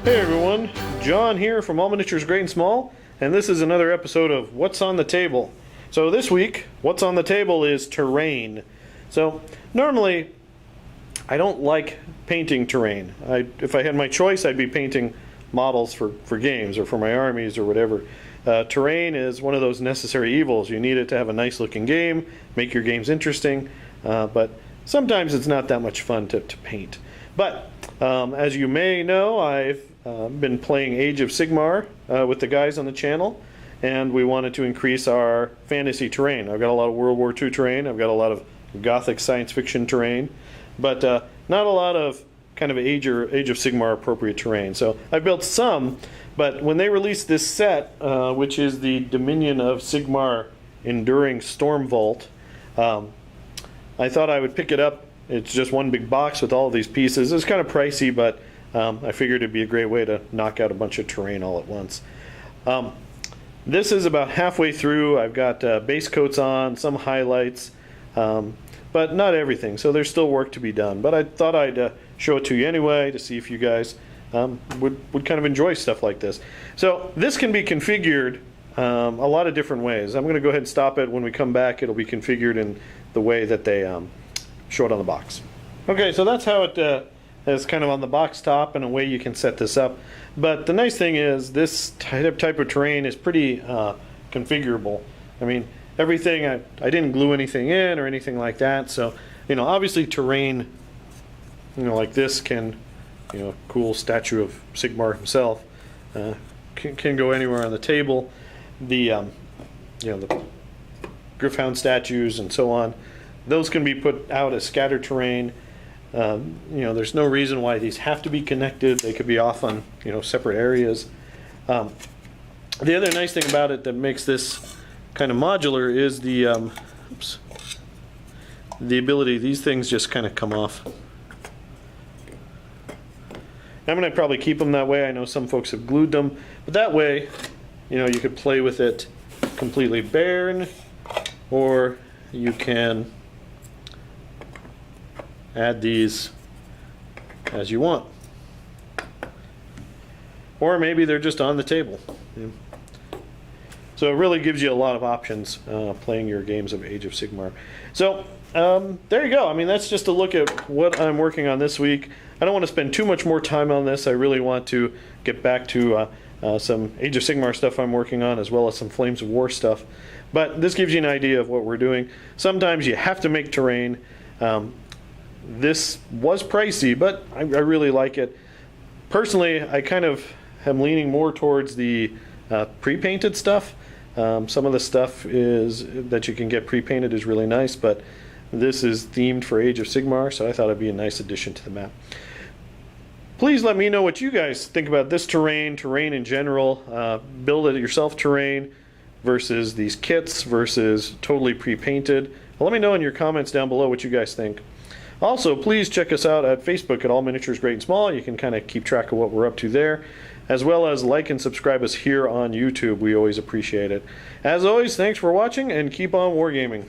Hey everyone, John here from All Miniatures Great and Small, and this is another episode of What's on the Table. So this week, what's on the table is terrain. So normally, I don't like painting terrain. If I had my choice, I'd be painting models for games or for my armies or whatever. Terrain is one of those necessary evils. You need it to have a nice looking game, make your games interesting, but sometimes it's not that much fun to paint. But as you may know, I've been playing Age of Sigmar with the guys on the channel, and we wanted to increase our fantasy terrain. I've got a lot of World War II terrain, I've got a lot of Gothic science fiction terrain, but not a lot of kind of Age of Sigmar appropriate terrain. So I built some, but when they released this set, which is the Dominion of Sigmar Enduring Storm Vault, I thought I would pick it up. It's just one big box with all of these pieces. It's kind of pricey, but I figured it'd be a great way to knock out a bunch of terrain all at once. This is about halfway through. I've got base coats on, some highlights, but not everything, so there's still work to be done. But I thought I'd show it to you anyway to see if you guys would kind of enjoy stuff like this. So this can be configured a lot of different ways. I'm going to go ahead and stop it. When we come back, it'll be configured in the way that they show it on the box. Okay, so that's how it is kind of on the box top, and a way you can set this up. But the nice thing is this type of terrain is pretty configurable. I mean, everything, I didn't glue anything in or anything like that, so obviously terrain like this can, cool statue of Sigmar himself, can go anywhere on the table. The the Gryph-hound statues and so on, those can be put out as scattered terrain. There's no reason why these have to be connected. They could be off on separate areas. The other nice thing about it that makes this kind of modular is the ability. These things just kind of come off. I'm going to probably keep them that way. I know some folks have glued them, but that way, you could play with it completely bare, or you can add these as you want, or maybe they're just on the table. So it really gives you a lot of options playing your games of Age of Sigmar. So there you go. I mean, that's just a look at what I'm working on this week. I don't want to spend too much more time on this. I really want to get back to some Age of Sigmar stuff I'm working on, as well as some Flames of War stuff. But this gives you an idea of what we're doing. Sometimes you have to make terrain. This was pricey, but I really like it. Personally, I kind of am leaning more towards the pre-painted stuff. Some of the stuff that you can get pre-painted is really nice, but this is themed for Age of Sigmar, so I thought it'd be a nice addition to the map. Please let me know what you guys think about this terrain in general, build it yourself terrain versus these kits versus totally pre-painted. Well, let me know in your comments down below what you guys think. Also, please check us out at Facebook at All Miniatures Great and Small. You can kind of keep track of what we're up to there, as well as like and subscribe us here on YouTube. We always appreciate it. As always, thanks for watching, and keep on wargaming.